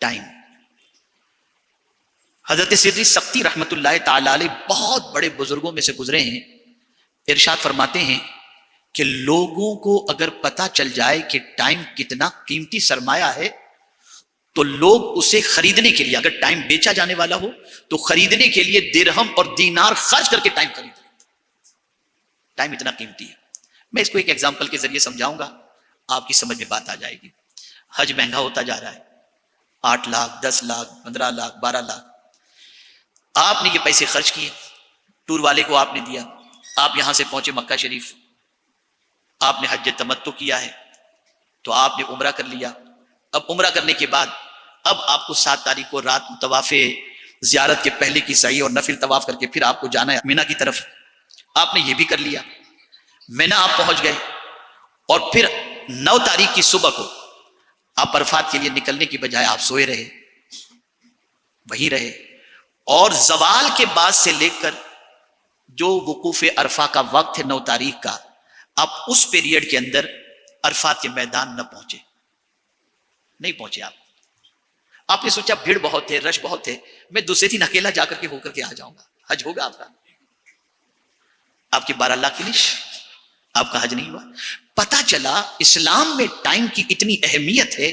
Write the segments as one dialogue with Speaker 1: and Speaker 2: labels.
Speaker 1: Time. حضرت سدری سختی رحمت اللہ تعالی علیہ بہت بڑے بزرگوں میں سے گزرے ہیں. ارشاد فرماتے ہیں کہ لوگوں کو اگر پتا چل جائے کہ ٹائم کتنا قیمتی سرمایہ ہے تو لوگ اسے خریدنے کے لیے، اگر ٹائم بیچا جانے والا ہو تو خریدنے کے لیے درہم اور دینار خرچ کر کے ٹائم خرید لیں. ٹائم اتنا قیمتی ہے. میں اس کو ایک ایگزامپل کے ذریعے سمجھاؤں گا، آپ کی سمجھ میں بات آ جائے گی. حج مہنگا ہوتا جا رہا ہے، 8 لاکھ 10 لاکھ 15 لاکھ 12 لاکھ. آپ نے یہ پیسے خرچ کیے، ٹور والے کو آپ نے دیا، آپ یہاں سے پہنچے مکہ شریف، آپ نے حج تمتع کیا ہے تو آپ نے عمرہ کر لیا. اب عمرہ کرنے کے بعد اب آپ کو 7 تاریخ کو رات طواف زیارت کے پہلے کی سعی اور نفل طواف کر کے پھر آپ کو جانا ہے مینا کی طرف. آپ نے یہ بھی کر لیا. مینا آپ پہنچ گئے اور پھر 9 تاریخ کی صبح کو آپ عرفات کے لیے نکلنے کی بجائے آپ سوئے رہے، وہی رہے، اور زوال کے بعد سے لے کر جو وقوف عرفہ کا وقت ہے 9 تاریخ کا، آپ اس پیریڈ کے اندر عرفات کے میدان نہ پہنچے، نہیں پہنچے. آپ نے سوچا بھیڑ بہت ہے، رش بہت ہے، میں دوسرے دن اکیلا جا کر کے ہو کر کے آ جاؤں گا، حج ہوگا آپ کا. آپ کی 12 لاکھ فنش، آپ کا حج نہیں ہوا. پتا چلا اسلام میں ٹائم کی اتنی اہمیت ہے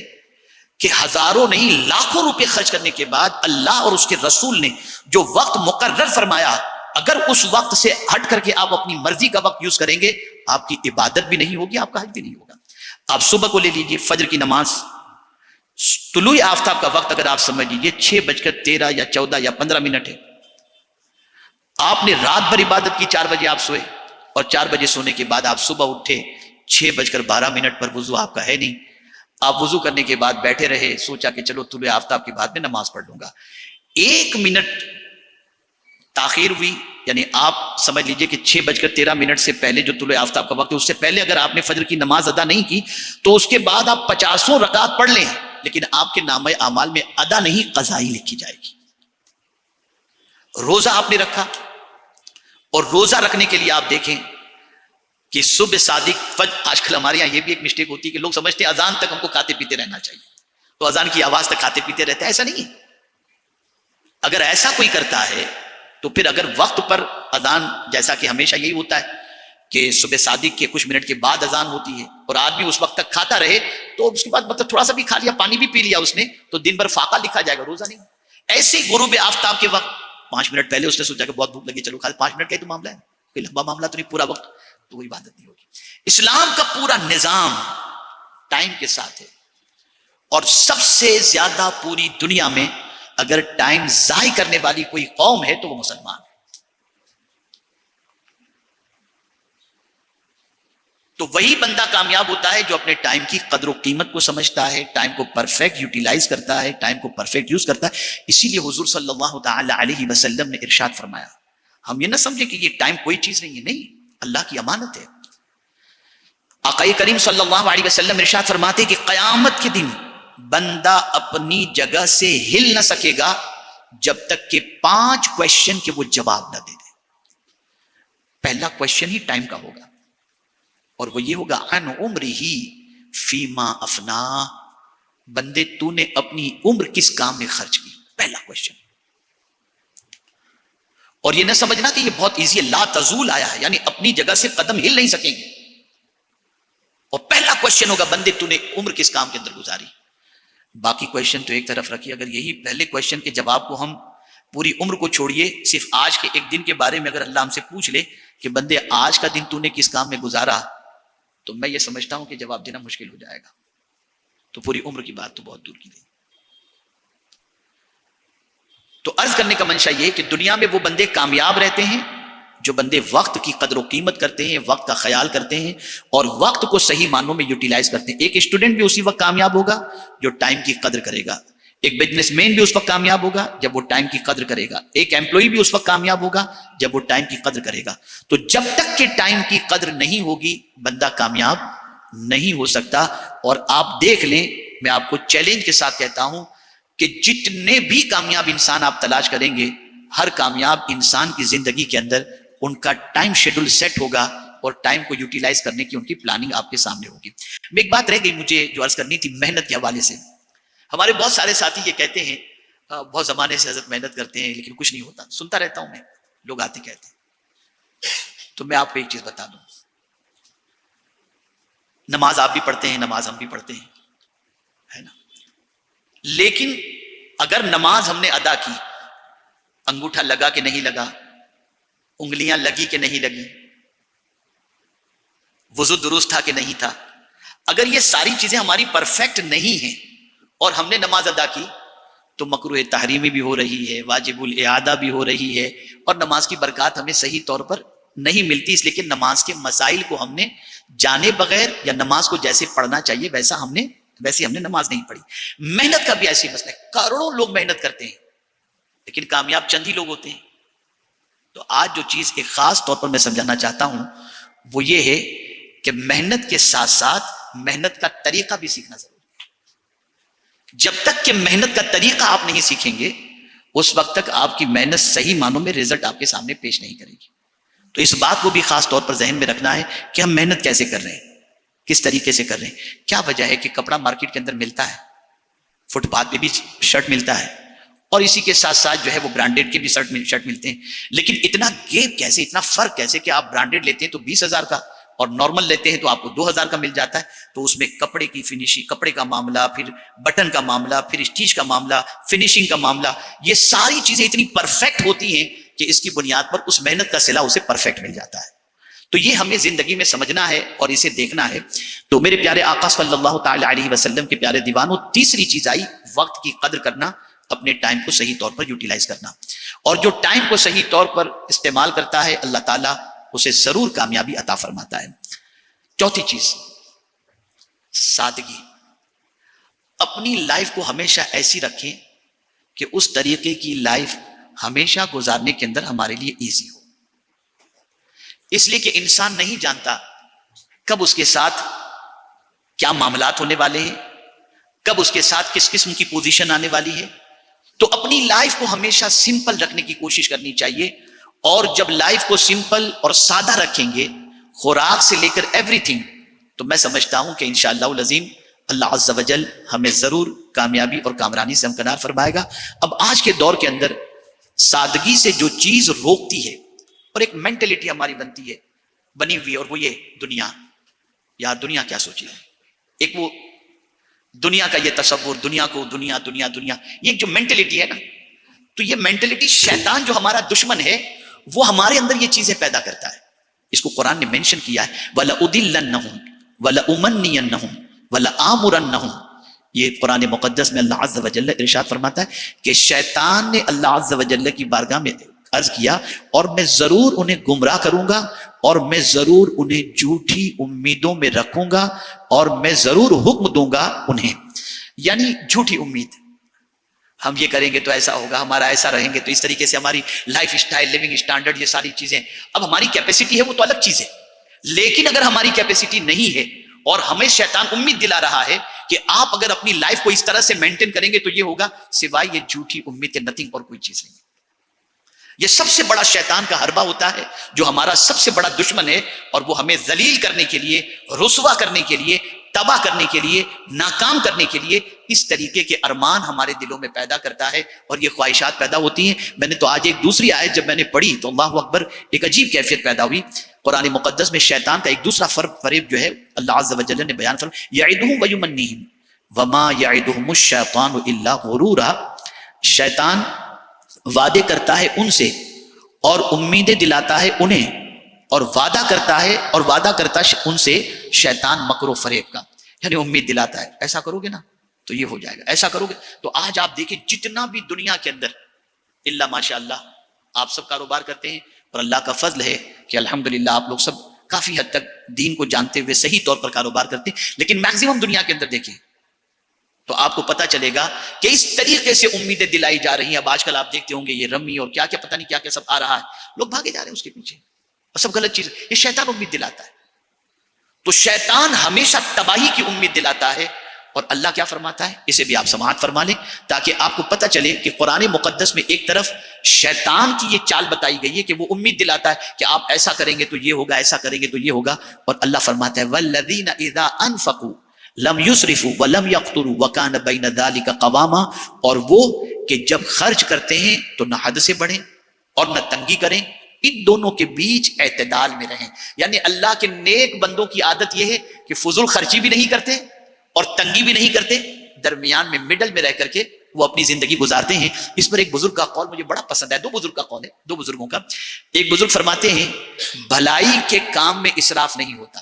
Speaker 1: کہ ہزاروں نہیں لاکھوں روپے خرچ کرنے کے بعد اللہ اور اس کے رسول نے جو وقت مقرر فرمایا، اگر اس وقت سے ہٹ کر کے آپ اپنی مرضی کا وقت یوز کریں گے، آپ کی عبادت بھی نہیں ہوگی، آپ کا حج بھی نہیں ہوگا. آپ صبح کو لے لیجئے، فجر کی نماز، طلوع آفتاب کا وقت اگر آپ سمجھ لیجئے 6:13 یا 14 یا 15 منٹ ہے. آپ نے رات بھر عبادت کی، 4 بجے آپ سوئے، اور 4 بجے سونے کے بعد آپ صبح اٹھے 6:12 پر، وضو آپ کا ہے نہیں. آپ وضو کرنے کے بعد بیٹھے رہے، سوچا کہ چلو طلوع آفتاب کے بعد میں نماز پڑھ لوں گا. 1 منٹ تاخیر ہوئی، یعنی آپ سمجھ لیجئے کہ 6:13 سے پہلے جو طلوع آفتاب کا وقت ہے اس سے پہلے اگر آپ نے فجر کی نماز ادا نہیں کی تو اس کے بعد آپ 50 رکعت پڑھ لیں، لیکن آپ کے نامہ اعمال میں ادا نہیں قضائی لکھی جائے گی. روزہ آپ نے رکھا، اور روزہ رکھنے کے لیے آپ دیکھیں کہ صبح صادق آج کل ہمارے یہاں یہ بھی ایک مسٹیک ہوتی ہے کہ لوگ سمجھتے ہیں اذان تک ہم کو کھاتے پیتے رہنا چاہیے، تو اذان کی آواز تک کھاتے پیتے رہتے ہیں. ایسا نہیں ہے. اگر ایسا کوئی کرتا ہے تو پھر اگر وقت پر اذان، جیسا کہ ہمیشہ یہی ہوتا ہے کہ صبح صادق کے کچھ منٹ کے بعد اذان ہوتی ہے اور آدمی اس وقت تک کھاتا رہے تو اس کے بعد مطلب تھوڑا سا بھی کھا لیا، پانی بھی پی لیا اس نے، تو دن بھر فاقہ لکھا جائے گا، روزہ نہیں. ایسے غروب آفتاب کے وقت 5 منٹ پہلے اس نے سوچا کہ بہت بھوک لگی، چلو کھا 5 منٹ کا ہی تو معاملہ ہے، کوئی لمبا معاملہ تو نہیں، پورا وقت تو کوئی عبادت نہیں ہوگی. اسلام کا پورا نظام ٹائم کے ساتھ ہے، اور سب سے زیادہ پوری دنیا میں اگر ٹائم ضائع کرنے والی کوئی قوم ہے تو وہ مسلمان ہے. تو وہی بندہ کامیاب ہوتا ہے جو اپنے ٹائم کی قدر و قیمت کو سمجھتا ہے، ٹائم کو پرفیکٹ یوٹیلائز کرتا ہے، ٹائم کو پرفیکٹ یوز کرتا ہے. اسی لیے حضور صلی اللہ تعالی علیہ وسلم نے ارشاد فرمایا، ہم یہ نہ سمجھیں کہ یہ ٹائم کوئی چیز نہیں ہے، نہیں، اللہ کی امانت ہے. آقا کریم صلی اللہ علیہ وسلم ارشاد فرماتے کہ قیامت کے دن بندہ اپنی جگہ سے ہل نہ سکے گا جب تک کہ 5 کویشچن کے وہ جواب نہ دے دے. پہلا کویشچن ہی ٹائم کا ہوگا، اور وہ یہ ہوگا عن عمرہ فیما افنا، بندے تو نے اپنی عمر کس کام میں خرچ کی. پہلا کویشچن. اور یہ نہ سمجھنا کہ یہ بہت ایزی ہے، لا تزول آیا ہے، یعنی اپنی جگہ سے قدم ہل نہیں سکیں گے. اور پہلا کویشچن ہوگا بندے تو نے عمر کس کام کے اندر گزاری. باقی کویشچن تو ایک طرف رکھیے، اگر یہی پہلے کویشچن کے جواب کو ہم پوری عمر کو چھوڑیے، صرف آج کے ایک دن کے بارے میں اگر اللہ ہم سے پوچھ لے کہ بندے آج کا دن تو نے کس کام میں گزارا، تو میں یہ سمجھتا ہوں کہ جواب دینا مشکل ہو جائے گا. تو پوری عمر کی بات تو بہت دور کی گئی. تو عرض کرنے کا منشا یہ کہ دنیا میں وہ بندے کامیاب رہتے ہیں جو بندے وقت کی قدر و قیمت کرتے ہیں، وقت کا خیال کرتے ہیں اور وقت کو صحیح معنوں میں یوٹیلائز کرتے ہیں. ایک اسٹوڈنٹ بھی اسی وقت کامیاب ہوگا جو ٹائم کی قدر کرے گا. ایک بزنس مین بھی اس وقت کامیاب ہوگا جب وہ ٹائم کی قدر کرے گا. ایک ایمپلائی بھی اس وقت کامیاب ہوگا جب وہ ٹائم کی قدر کرے گا. تو جب تک کہ ٹائم کی قدر نہیں ہوگی بندہ کامیاب نہیں ہو سکتا. اور آپ دیکھ لیں، میں آپ کو چیلنج کے ساتھ کہتا ہوں کہ جتنے بھی کامیاب انسان آپ تلاش کریں گے، ہر کامیاب انسان کی زندگی کے اندر ان کا ٹائم شیڈول سیٹ ہوگا اور ٹائم کو یوٹیلائز کرنے کی ان کی پلاننگ آپ کے سامنے ہوگی. میں ایک بات رہ گئی مجھے جو عرض کرنی تھی محنت کے حوالے سے. ہمارے بہت سارے ساتھی یہ کہتے ہیں بہت زمانے سے حضرت محنت کرتے ہیں لیکن کچھ نہیں ہوتا. سنتا رہتا ہوں میں، لوگ آتے کہتے ہیں. تو میں آپ کو ایک چیز بتا دوں، نماز آپ بھی پڑھتے ہیں، نماز ہم بھی پڑھتے ہیں، ہے نا، لیکن اگر نماز ہم نے ادا کی، انگوٹھا لگا کہ نہیں لگا، انگلیاں لگی کہ نہیں لگی، وضو درست تھا کہ نہیں تھا، اگر یہ ساری چیزیں ہماری پرفیکٹ نہیں ہیں اور ہم نے نماز ادا کی تو مکروہ تحریمی بھی ہو رہی ہے، واجب الاعادہ بھی ہو رہی ہے، اور نماز کی برکات ہمیں صحیح طور پر نہیں ملتی، اس لیے کہ نماز کے مسائل کو ہم نے جانے بغیر یا نماز کو جیسے پڑھنا چاہیے ویسے ہم نے نماز نہیں پڑھی. محنت کا بھی ایسی مسئلہ ہے، کروڑوں لوگ محنت کرتے ہیں لیکن کامیاب چند ہی لوگ ہوتے ہیں. تو آج جو چیز ایک خاص طور پر میں سمجھانا چاہتا ہوں وہ یہ ہے کہ محنت کے ساتھ ساتھ محنت کا طریقہ بھی سیکھنا ضروری ہے. جب تک کہ محنت کا طریقہ آپ نہیں سیکھیں گے اس وقت تک آپ کی محنت صحیح معنوں میں رزلٹ آپ کے سامنے پیش نہیں کرے گی. تو اس بات کو بھی خاص طور پر ذہن میں رکھنا ہے کہ ہم محنت کیسے کر رہے ہیں، کس طریقے سے کر رہے ہیں. کیا وجہ ہے کہ کپڑا مارکیٹ کے اندر ملتا ہے، فٹ پاتھ پہ بھی شرٹ ملتا ہے اور اسی کے ساتھ ساتھ جو ہے وہ برانڈیڈ کے بھی شرٹ ملتے ہیں، لیکن اتنا گیپ کیسے، اتنا فرق کیسے کہ آپ برانڈیڈ لیتے ہیں تو 20,000 کا اور نارمل لیتے ہیں تو آپ کو 2,000 کا مل جاتا ہے. تو اس میں کپڑے کی فنیشنگ، کپڑے کا معاملہ، پھر بٹن کا معاملہ، پھر اسٹیچ کا معاملہ، فنیشنگ کا معاملہ، یہ ساری چیزیں اتنی پرفیکٹ ہوتی ہیں کہ اس کی بنیاد پر اس محنت کا صلہ اسے پرفیکٹ مل جاتا ہے. تو یہ ہمیں زندگی میں سمجھنا ہے اور اسے دیکھنا ہے. تو میرے پیارے آقا صلی اللہ تعالی علیہ وسلم کے پیارے دیوانوں، تیسری چیز آئی وقت کی قدر کرنا، اپنے ٹائم کو صحیح طور پر یوٹیلائز کرنا. اور جو ٹائم کو صحیح طور پر استعمال کرتا ہے اللہ تعالیٰ اسے ضرور کامیابی عطا فرماتا ہے. چوتھی چیز، سادگی. اپنی لائف کو ہمیشہ ایسی رکھیں کہ اس طریقے کی لائف ہمیشہ گزارنے کے اندر ہمارے لیے ایزی ہو. اس لیے کہ انسان نہیں جانتا کب اس کے ساتھ کیا معاملات ہونے والے ہیں، کب اس کے ساتھ کس قسم کی پوزیشن آنے والی ہے. تو اپنی لائف کو ہمیشہ سمپل رکھنے کی کوشش کرنی چاہیے. اور جب لائف کو سمپل اور سادہ رکھیں گے، خوراک سے لے کر ایوری تھنگ، تو میں سمجھتا ہوں کہ انشاءاللہ العظیم اللہ عز و جل ہمیں ضرور کامیابی اور کامرانی سے ہمکنار فرمائے گا. اب آج کے دور کے اندر سادگی سے جو چیز روکتی ہے اور ایک مینٹلٹی ہماری بنی ہوئی ہے، اور وہ یہ دنیا، یار دنیا کیا سوچی ہے، ایک وہ دنیا کا یہ تصور، دنیا کو دنیا دنیا دنیا، یہ جو مینٹلٹی ہے نا، تو یہ مینٹلٹی شیطان جو ہمارا دشمن ہے وہ ہمارے اندر یہ چیزیں پیدا کرتا ہے. اس کو قرآن نے مینشن کیا ہے، وَلَأُضِلَّنَّهُمْ وَلَأُمَنِّيَنَّهُمْ وَلَآمُرَنَّهُمْ. یہ قرآن مقدس میں اللہ عز و جل ارشاد فرماتا ہے کہ شیطان نے اللہ عز و جل کی بارگاہ میں عرض کیا اور میں ضرور انہیں گمراہ کروں گا، اور میں ضرور انہیں جھوٹی امیدوں میں رکھوں گا، اور میں ضرور حکم دوں گا انہیں. یعنی جھوٹی امید، ہم یہ کریں گے تو ایسا ہوگا، ہمارا ایسا رہیں گے تو اس طریقے سے ہماری لائف سٹائل، لیونگ سٹینڈرڈ، یہ ساری چیزیں. اب ہماری کیپیسٹی ہے وہ تو الگ چیز ہے، لیکن اگر ہماری کیپیسٹی نہیں ہے اور ہمیں شیطان امید دلا رہا ہے کہ آپ اگر اپنی لائف کو اس طرح سے مینٹین کریں گے تو یہ ہوگا، سوائے یہ جھوٹی امید کے نتھنگ اور کوئی چیز نہیں. یہ سب سے بڑا شیطان کا حربہ ہوتا ہے جو ہمارا سب سے بڑا دشمن ہے، اور وہ ہمیں ذلیل کرنے کے لیے، رسوا کرنے کے لیے، تباہ کرنے کے لیے، ناکام کرنے کے لیے اس طریقے کے ارمان ہمارے دلوں میں پیدا کرتا ہے اور یہ خواہشات پیدا ہوتی ہیں. میں نے تو آج ایک دوسری آیت جب میں نے پڑھی تو اللہ اکبر، ایک عجیب کیفیت پیدا ہوئی. قرآن مقدس میں شیطان کا ایک دوسرا فریب جو ہے اللہ عز و جل نے بیان فرمایا، یعدہم ویمنیہم وما یعدہم الشیطان الا غرورا. شیطان وعدے کرتا ہے ان سے اور امیدیں دلاتا ہے انہیں، اور وعدہ کرتا ہے اور وعدہ کرتا ہے ان سے شیطان مکر و فریب کا. یعنی امید دلاتا ہے ایسا کرو گے نا تو یہ ہو جائے گا، ایسا کرو گے. تو آج آپ دیکھیں جتنا بھی دنیا کے اندر اللہ ماشاء اللہ آپ سب کاروبار کرتے ہیں، اور اللہ کا فضل ہے کہ الحمدللہ آپ لوگ سب کافی حد تک دین کو جانتے ہوئے صحیح طور پر کاروبار کرتے ہیں، لیکن میکسیمم دنیا کے اندر دیکھیں تو آپ کو پتا چلے گا کہ اس طریقے سے امیدیں دلائی جا رہی ہیں. اب آج کل آپ دیکھتے ہوں گے یہ رمی اور کیا کیا پتہ نہیں کیا کیا سب آ رہا ہے، لوگ بھاگے جا رہے ہیں اس کے پیچھے، اور سب غلط چیز. یہ شیطان امید دلاتا ہے. تو شیطان ہمیشہ تباہی کی امید دلاتا ہے، اور اللہ کیا فرماتا ہے، اسے بھی آپ سماعت فرما لیں تاکہ آپ کو پتہ چلے کہ قرآن مقدس میں ایک طرف شیطان کی یہ چال بتائی گئی ہے کہ وہ امید دلاتا ہے کہ آپ ایسا کریں گے تو یہ ہوگا، ایسا کریں گے تو یہ ہوگا، اور اللہ فرماتا ہے والذین اذا انفقوا لم یسرفوا ولم یقتروا وکان بین ذلک قواما، اور وہ کہ جب خرچ کرتے ہیں تو نہ حد سے بڑھیں اور نہ تنگی کریں، ان دونوں کے بیچ اعتدال میں رہیں. یعنی اللہ کے نیک بندوں کی عادت یہ ہے کہ فضول خرچی بھی نہیں کرتے اور تنگی بھی نہیں کرتے، درمیان میں مڈل میں رہ کر کے وہ اپنی زندگی گزارتے ہیں. اس پر ایک بزرگ کا قول مجھے بڑا پسند ہے، دو بزرگ کا قول ہے، دو بزرگوں کا. ایک بزرگ فرماتے ہیں بھلائی کے کام میں اسراف نہیں ہوتا.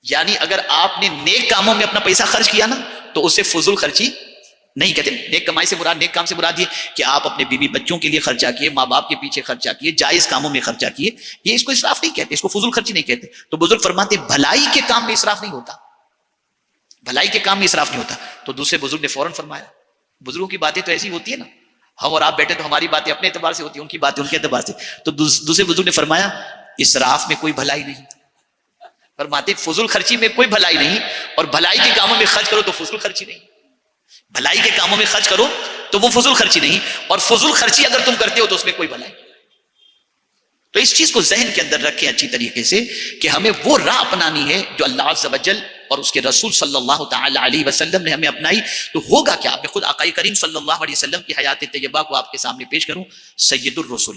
Speaker 1: یعنی اگر آپ نے نیک کاموں میں اپنا پیسہ خرچ کیا نا تو اسے فضول خرچی نہیں کہتے. نیک کمائی سے مراد، نیک کام سے مراد یہ کہ آپ اپنے بیوی بچوں کے لیے خرچہ کیے، ماں باپ کے پیچھے خرچہ کیے، جائز کاموں میں خرچہ کیے، یہ اس کو اسراف نہیں کہتے، اس کو فضول خرچی نہیں کہتے. تو بزرگ فرماتے بھلائی کے کام میں اسراف نہیں ہوتا، بھلائی کے کام میں اسراف نہیں ہوتا. تو دوسرے بزرگ نے فوراً فرمایا، بزرگوں کی باتیں تو ایسی ہوتی ہے نا، ہم اور آپ بیٹھے تو ہماری باتیں اپنے اعتبار سے ہوتی ہیں، ان کی باتیں ان کے اعتبار سے. تو دوسرے بزرگ نے فرمایا اسراف میں کوئی بھلائی نہیں. فرماتے فضول خرچی میں کوئی بھلائی نہیں، اور بھلائی کے کاموں میں خرچ کرو تو فضول خرچی نہیں. بھلائی کے کاموں میں خرچ کرو تو وہ فضول خرچی نہیں، اور فضول خرچی اگر تم کرتے ہو تو اس میں کوئی بھلائی نہیں. تو اس چیز کو ذہن کے اندر رکھیں اچھی طریقے سے کہ ہمیں وہ راہ اپنانی ہے جو اللہ عز و جل اور اس کے رسول صلی اللہ تعالی علیہ وسلم نے ہمیں اپنائی. تو ہوگا کیا؟ میں خود آقا کریم صلی اللہ علیہ وسلم کی حیات طیبہ کو آپ کے سامنے پیش کروں. سید الرسل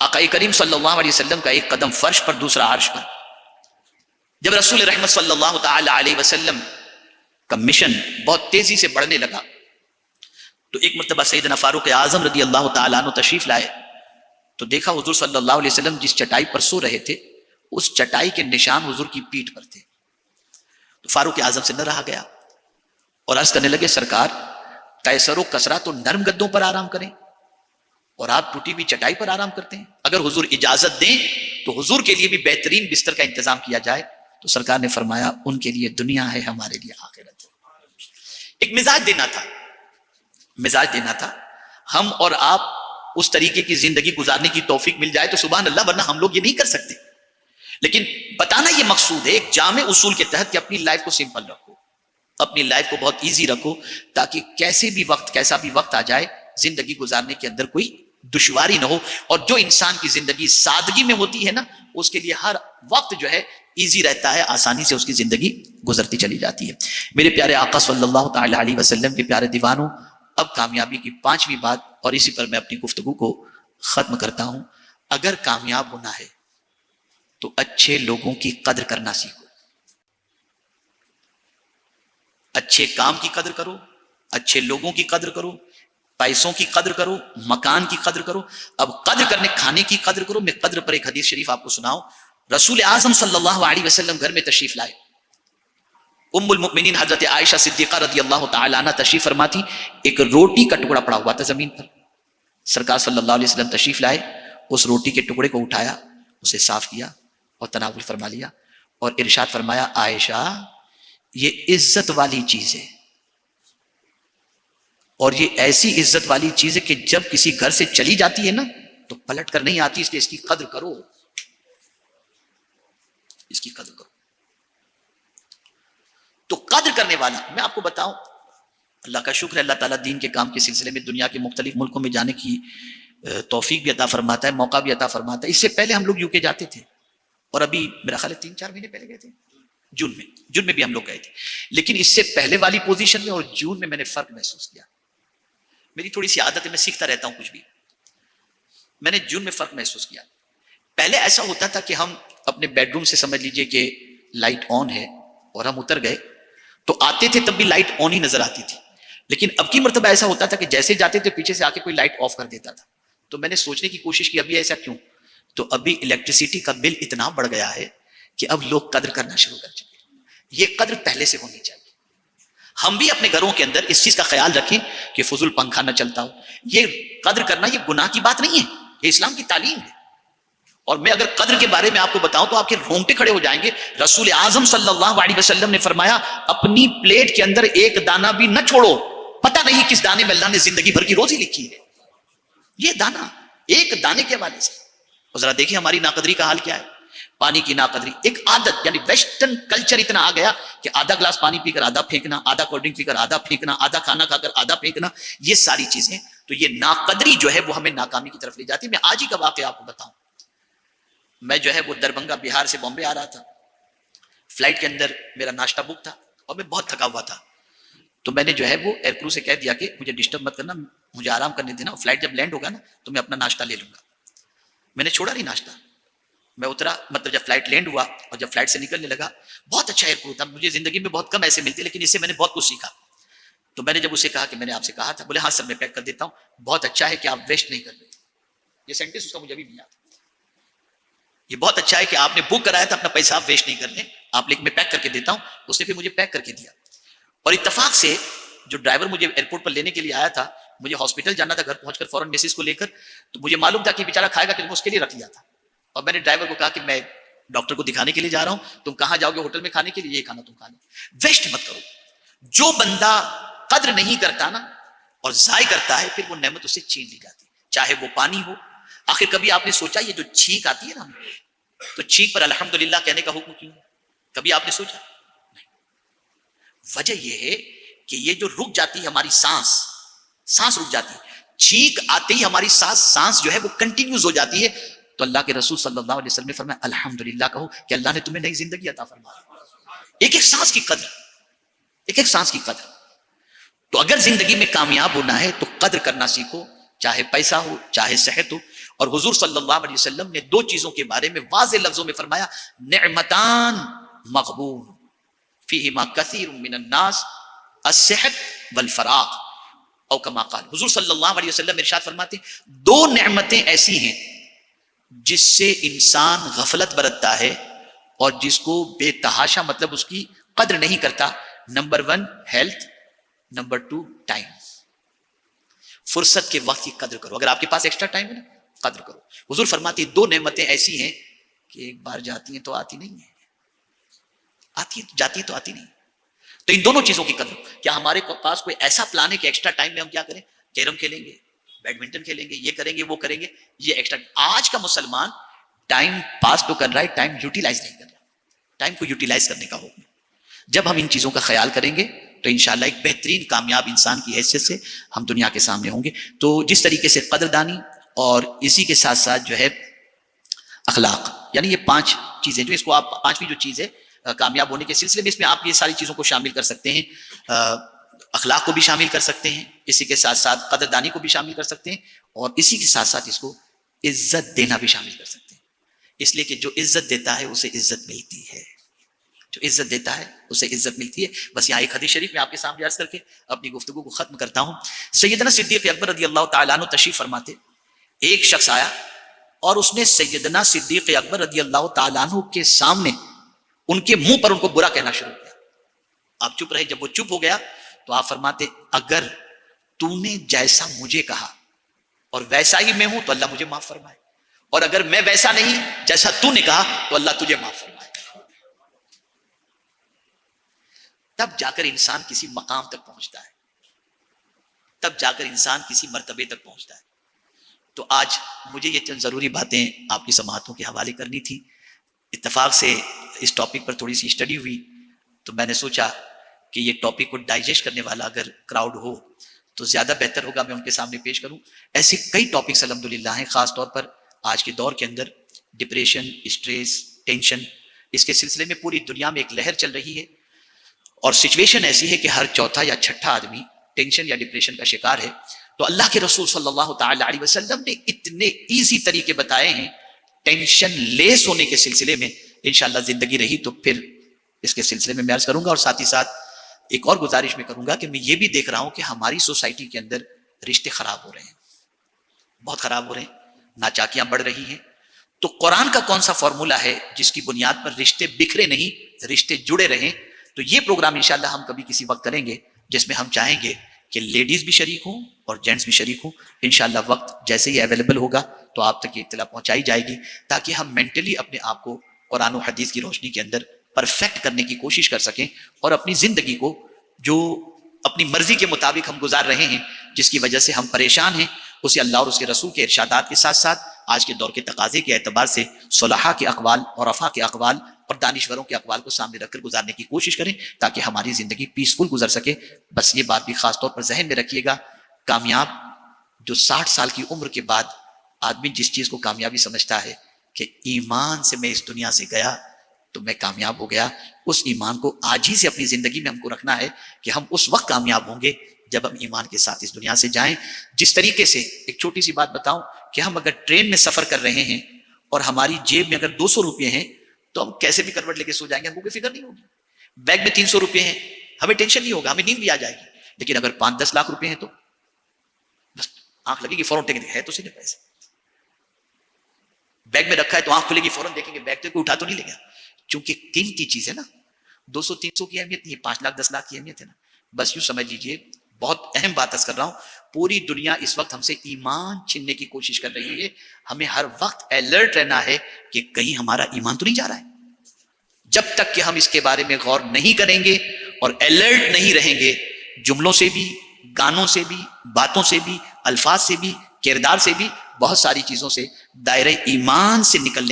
Speaker 1: آقا کریم صلی اللہ علیہ وسلم کا ایک قدم فرش پر، دوسرا عرش پر. جب رسول رحمت صلی اللہ تعالی علیہ وسلم کا مشن بہت تیزی سے بڑھنے لگا تو ایک مرتبہ سیدنا فاروق اعظم رضی اللہ تعالیٰ عنہ تشریف لائے تو دیکھا حضور صلی اللہ علیہ وسلم جس چٹائی پر سو رہے تھے اس چٹائی کے نشان حضور کی پیٹھ پر تھے. تو فاروق اعظم سے نہ رہا گیا اور عرض کرنے لگے سرکار قیصر و کسریٰ تو نرم گدوں پر آرام کریں اور آپ ٹوٹی ہوئی چٹائی پر آرام کرتے ہیں. اگر حضور اجازت دیں تو حضور کے لیے بھی بہترین بستر کا انتظام کیا جائے. تو سرکار نے فرمایا ان کے لیے دنیا ہے، ہمارے لیے آخرت ہے. ایک مزاج دینا تھا، مزاج دینا تھا. ہم اور آپ اس طریقے کی زندگی گزارنے کی توفیق مل جائے تو سبحان اللہ، ورنہ ہم لوگ یہ نہیں کر سکتے. لیکن بتانا یہ مقصود ہے ایک جامع اصول کے تحت کہ اپنی لائف کو سمپل رکھو، اپنی لائف کو بہت ایزی رکھو، تاکہ کیسے بھی وقت، کیسا بھی وقت آ جائے زندگی گزارنے کے اندر کوئی دشواری نہ ہو. اور جو انسان کی زندگی سادگی میں ہوتی ہے نا اس کے لیے ہر وقت جو ہے ایزی رہتا ہے، آسانی سے اس کی زندگی گزرتی چلی جاتی ہے. میرے پیارے آقا صلی اللہ تعالی علیہ وسلم کے پیارے دیوانوں، اب کامیابی کی پانچویں بات، اور اسی پر میں اپنی گفتگو کو ختم کرتا ہوں. اگر کامیاب ہونا ہے تو اچھے لوگوں کی قدر کرنا سیکھو. اچھے کام کی قدر کرو، اچھے لوگوں کی قدر کرو، پیسوں کی قدر کرو، مکان کی قدر کرو. اب قدر کرنے، کھانے کی قدر کرو. میں قدر پر ایک حدیث شریف آپ کو سناؤں. رسول اعظم صلی اللہ علیہ وسلم گھر میں تشریف لائے. ام المؤمنین حضرت عائشہ صدیقہ رضی اللہ تعالی عنہ تشریف فرماتی. ایک روٹی کا ٹکڑا پڑا ہوا تھا زمین پر. سرکار صلی اللہ علیہ وسلم تشریف لائے، اس روٹی کے ٹکڑے کو اٹھایا، اسے صاف کیا اور تناول فرما لیا اور ارشاد فرمایا عائشہ یہ عزت والی چیز ہے، اور یہ ایسی عزت والی چیز ہے کہ جب کسی گھر سے چلی جاتی ہے نا تو پلٹ کر نہیں آتی، اس لیے اس کی قدر کرو، اس کی قدر کرو. تو قدر کرنے والا، میں آپ کو بتاؤں، اللہ کا شکر ہے اللہ تعالیٰ دین کے کام کے سلسلے میں دنیا کے مختلف ملکوں میں جانے کی توفیق بھی عطا فرماتا ہے، موقع بھی عطا فرماتا ہے. اس سے پہلے ہم لوگ یو کے جاتے تھے، اور ابھی میرا خیال ہے 3-4 مہینے پہلے گئے تھے، جون میں بھی ہم لوگ گئے تھے. لیکن اس سے پہلے والی پوزیشن میں اور جون میں نے فرق محسوس کیا. میری تھوڑی سی عادت ہے، میں سیکھتا رہتا ہوں کچھ بھی. میں نے جون میں فرق محسوس کیا. پہلے ایسا ہوتا تھا کہ ہم اپنے بیڈ روم سے سمجھ لیجئے کہ لائٹ آن ہے اور ہم اتر گئے تو آتے تھے تب بھی لائٹ آن ہی نظر آتی تھی. لیکن اب کی مرتبہ ایسا ہوتا تھا کہ جیسے جاتے تھے پیچھے سے آ کے کوئی لائٹ آف کر دیتا تھا. تو میں نے سوچنے کی کوشش کی ابھی ایسا کیوں؟ تو ابھی الیکٹریسٹی کا بل اتنا بڑھ گیا ہے کہ اب لوگ قدر کرنا شروع کر چکے. یہ قدر پہلے سے ہونی چاہیے. ہم بھی اپنے گھروں کے اندر اس چیز کا خیال رکھیں کہ فضول پنکھا نہ چلتا ہو. یہ قدر کرنا یہ گناہ کی بات نہیں ہے، یہ اسلام کی تعلیم ہے. اور میں اگر قدر کے بارے میں آپ کو بتاؤں تو آپ کے رونگٹے کھڑے ہو جائیں گے. رسول اعظم صلی اللہ علیہ وسلم نے فرمایا اپنی پلیٹ کے اندر ایک دانہ بھی نہ چھوڑو، پتہ نہیں کس دانے میں اللہ نے زندگی بھر کی روزی لکھی ہے. یہ دانہ ایک دانے کے حوالے سے. اور ذرا دیکھیں ہماری ناقدری کا حال کیا ہے. پانی کی ناقدری ایک عادت، یعنی ویسٹرن کلچر اتنا آ گیا کہ آدھا گلاس پانی پی کر آدھا پھینکنا، آدھا کولڈ ڈرنک پی کر آدھا پھینکنا، آدھا کھانا کھا کر آدھا پھینکنا، یہ ساری چیزیں. تو یہ ناقدری جو ہے وہ ہمیں ناکامی کی طرف لے جاتی ہے. میں آج ہی کا واقعہ آپ کو بتاؤں. میں جو ہے وہ دربھنگا بہار سے بامبے آ رہا تھا. فلائٹ کے اندر میرا ناشتہ بک تھا اور میں بہت تھکا ہوا تھا، تو میں نے جو ہے وہ ایئر کرو سے کہہ دیا کہ مجھے ڈسٹرب مت کرنا، مجھے آرام کرنے دینا، فلائٹ جب لینڈ ہوگا نا تو میں اپنا ناشتہ لے لوں گا۔ میں نے چھوڑا نہیں ناشتہ، میں اترا، مطلب جب فلائٹ لینڈ ہوا اور جب فلائٹ سے نکلنے لگا، بہت اچھا ایئر کرو تھا، مجھے زندگی میں بہت کم ایسے ملتے، لیکن اس سے میں نے بہت کچھ سیکھا۔ تو میں نے جب اسے کہا کہ میں نے آپ سے کہا تھا، بولے ہاں سر میں پیک کر دیتا ہوں، بہت اچھا ہے کہ آپ ویسٹ نہیں کر رہے۔ یہ سینٹینس اس کا مجھے ابھی بھی یاد ہے، یہ بہت اچھا ہے کہ آپ نے بک کرایا تھا، اپنا پیسہ آپ ویسٹ نہیں کر رہے، آپ لیکن میں پیک کر کے دیتا ہوں۔ اس نے پھر مجھے پیک کر کے دیا، اور اتفاق سے جو ڈرائیور مجھے ایئرپورٹ پر لینے کے لیے آیا تھا، مجھے ہاسپٹل جانا تھا، گھر پہنچ کر فوراً میسز کو لے کر، تو مجھے معلوم تھا کہ بیچارہ کھائے گا کہ میں اس کے لیے رکھ لیا تھا، اور میں نے ڈرائیور کو کہا کہ میں ڈاکٹر کو دکھانے کے لیے جا رہا ہوں، تم کہاں جاؤ گے ہوٹل میں کھانے کے لیے، یہ کھانا تم کھا لو، ویسٹ مت کرو۔ جو بندہ قدر نہیں کرتا نا اور ضائع کرتا ہے، پھر وہ نعمت اس سے چھین لی جاتی، چاہے وہ پانی ہو۔ آخر کبھی آپ نے سوچا یہ جو چھینک آتی ہے نا، تو چھینک پر الحمدللہ کہنے کا حکم کیوں؟ کبھی آپ نے سوچا؟ وجہ یہ ہے کہ یہ جو رک جاتی ہے ہماری سانس رک جاتی ہے، چھینک آتے ہی ہماری سانس جو ہے وہ کنٹینیوز ہو جاتی ہے، تو اللہ کے رسول صلی اللہ علیہ وسلم نے فرمایا الحمدللہ کہو کہ اللہ نے تمہیں نئی زندگی عطا فرمائی۔ ایک ایک سانس کی قدر، ایک ایک سانس کی قدر۔ تو اگر زندگی میں کامیاب ہونا ہے تو قدر کرنا سیکھو، چاہے پیسہ ہو چاہے صحت ہو۔ اور حضور صلی اللہ علیہ وسلم نے دو چیزوں کے بارے میں واضح لفظوں میں فرمایا، نعمتان مغبون فیہما کثیر من الناس الصحت والفراغ، او کما قال۔ حضور صلی اللہ علیہ وسلم ارشاد فرماتے دو نعمتیں ایسی ہیں جس سے انسان غفلت برتتا ہے اور جس کو بے تحاشا مطلب اس کی قدر نہیں کرتا۔ Number 1 health, number 2 time. فرصت کے وقت کی قدر کرو، اگر آپ کے پاس ایکسٹرا ٹائم ہے نا قدر کرو۔ حضور فرماتے دو نعمتیں ایسی ہیں کہ ایک بار جاتی ہیں تو آتی نہیں ہیں، آتی جاتی ہے تو آتی نہیں۔ تو ان دونوں چیزوں کی قدر، کیا ہمارے پاس کوئی ایسا پلان ہے کہ ایکسٹرا ٹائم میں ہم کیا کریں؟ کیرم کھیلیں گے، بیڈمنٹن کھیلیں گے، یہ کریں گے وہ کریں گے، یہ ایکسٹرا۔ آج کا مسلمان ٹائم پاس تو کر رہا ہے، ٹائم یوٹیلائز نہیں کر رہا۔ ٹائم کو یوٹیلائز کرنے کا حکم۔ جب ہم ان چیزوں کا خیال کریں گے تو انشاءاللہ ایک بہترین کامیاب انسان کی حیثیت سے ہم دنیا کے سامنے ہوں گے۔ تو جس طریقے سے قدردانی اور اسی کے ساتھ ساتھ جو ہے اخلاق، یعنی یہ 5 چیزیں جو اس کو آپ 5ویں جو چیز ہے کامیاب ہونے کے سلسلے میں، اس میں آپ یہ ساری چیزوں کو شامل کر سکتے ہیں، اخلاق کو بھی شامل کر سکتے ہیں، اسی کے ساتھ ساتھ قدردانی کو بھی شامل کر سکتے ہیں، اور اسی کے ساتھ ساتھ اس کو عزت دینا بھی شامل کر سکتے ہیں، اس لیے کہ جو عزت دیتا ہے اسے عزت ملتی ہے، جو عزت دیتا ہے اسے عزت ملتی ہے۔ بس یہاں ایک حدیث شریف میں آپ کے سامنے عرض کر کے اپنی گفتگو کو ختم کرتا ہوں۔ سیدنا صدیق اکبر رضی اللہ تعالیٰ عنہ تشریف فرماتے، ایک شخص آیا اور اس نے سیدنا صدیق اکبر رضی اللہ تعالیٰ عنہ کے سامنے ان کے منہ پر ان کو برا کہنا شروع کیا۔ آپ چپ رہے، جب وہ چپ ہو گیا تو آپ فرماتے اگر تو نے جیسا مجھے کہا اور ویسا ہی میں ہوں تو اللہ مجھے معاف فرمائے، اور اگر میں ویسا نہیں جیسا تو نے کہا تو اللہ تجھے معاف فرمائے۔ تب جا کر انسان کسی مقام تک پہنچتا ہے، تب جا کر انسان کسی مرتبے تک پہنچتا ہے۔ تو آج مجھے یہ چند ضروری باتیں آپ کی سماعتوں کے حوالے کرنی تھی۔ اتفاق سے اس ٹاپک پر تھوڑی سی اسٹڈی ہوئی تو میں نے سوچا کہ یہ ٹاپک کو ڈائجسٹ کرنے والا اگر کراؤڈ ہو تو زیادہ بہتر ہوگا میں ان کے سامنے پیش کروں۔ ایسے کئی ٹاپکس الحمدللہ ہیں، خاص طور پر آج کے دور کے اندر ڈپریشن، اسٹریس، ٹینشن، اس کے سلسلے میں پوری دنیا میں ایک لہر چل رہی ہے، اور سچویشن ایسی ہے کہ ہر چوتھا یا چھٹا آدمی ٹینشن یا ڈپریشن کا شکار ہے۔ تو اللہ کے رسول صلی اللہ تعالی علیہ وسلم نے اتنے ایزی طریقے بتائے ہیں ٹینشن لیس ہونے کے سلسلے میں۔ انشاءاللہ زندگی رہی تو پھر اس کے سلسلے میں عرض کروں گا، اور ساتھ ہی ساتھ ایک اور گزارش میں کروں گا کہ میں یہ بھی دیکھ رہا ہوں کہ ہماری سوسائٹی کے اندر رشتے خراب ہو رہے ہیں، بہت خراب ہو رہے ہیں، ناچاکیاں بڑھ رہی ہیں۔ تو قرآن کا کون سا فارمولہ ہے جس کی بنیاد پر رشتے بکھرے نہیں، رشتے جڑے رہیں؟ تو یہ پروگرام انشاءاللہ ہم کبھی کسی وقت کریں گے جس میں ہم چاہیں گے کہ لیڈیز بھی شریک ہوں اور جینٹس بھی شریک ہوں۔ انشاءاللہ وقت جیسے ہی اویلیبل ہوگا تو آپ تک یہ اطلاع پہنچائی جائے گی، تاکہ ہم مینٹلی اپنے آپ کو قرآن و حدیث کی روشنی کے اندر پرفیکٹ کرنے کی کوشش کر سکیں، اور اپنی زندگی کو جو اپنی مرضی کے مطابق ہم گزار رہے ہیں، جس کی وجہ سے ہم پریشان ہیں، اسے اللہ اور اس کے رسول کے ارشادات کے ساتھ ساتھ آج کے دور کے تقاضے کے اعتبار سے صلحاء کے اقوال اور عرفاء کے اقوال اور دانشوروں کے اقوال کو سامنے رکھ کر گزارنے کی کوشش کریں، تاکہ ہماری زندگی پیسفل گزر سکے۔ بس یہ بات بھی خاص طور پر ذہن میں رکھیے گا، کامیاب جو 60 سال کی عمر کے بعد آدمی جس چیز کو کامیابی سمجھتا ہے کہ ایمان سے میں اس دنیا سے گیا تو میں کامیاب ہو گیا. اس ایمان کو آج ہی سے اپنی زندگی میں ہم کو رکھنا ہے کہ ہم اس وقت کامیاب ہوں گے جب ہم ایمان کے ساتھ اس دنیا سے جائیں. جس طریقے سے ایک چھوٹی سی بات بتاؤں کہ ہم اگر ٹرین میں سفر کر رہے ہیں اور ہماری جیب میں اگر 200 روپے ہیں تو ہم کیسے بھی کروٹ لے کے سو جائیں گے, ہم کو کوئی فکر نہیں ہوگی. بیگ میں 300 روپے ہیں, ہمیں ٹینشن نہیں ہوگا, ہمیں نیند بھی آ جائے گی. لیکن اگر 5-10 لاکھ روپے ہیں تو بس آنکھ لگے گی, فوراً ٹیک ہے تو سیدھے پیسے بیگ میں رکھا ہے تو آنکھ کھلے گی, فوراً دیکھیں گے بیگ تو کوئی اٹھا تو نہیں لے گا, چونکہ قیمتی چیز ہے نا. 200-300 کی اہمیت نہیں ہے, 5-10 لاکھ کی اہمیت ہے نا. بس یوں سمجھ لیجیے, بہت اہم بات عرض کر رہا ہوں, پوری دنیا اس وقت ہم سے ایمان چھیننے کی کوشش کر رہی ہے. ہمیں ہر وقت الرٹ رہنا ہے کہ کہیں ہمارا ایمان تو نہیں جا رہا ہے. جب تک کہ ہم اس کے بارے میں غور نہیں کریں گے اور الرٹ نہیں رہیں گے, جملوں سے بھی, گانوں سے بھی, باتوں سے بھی, الفاظ سے بھی, کردار سے بھی, بہت ساری چیزوں سے دائرہ ایمان سے نکلنے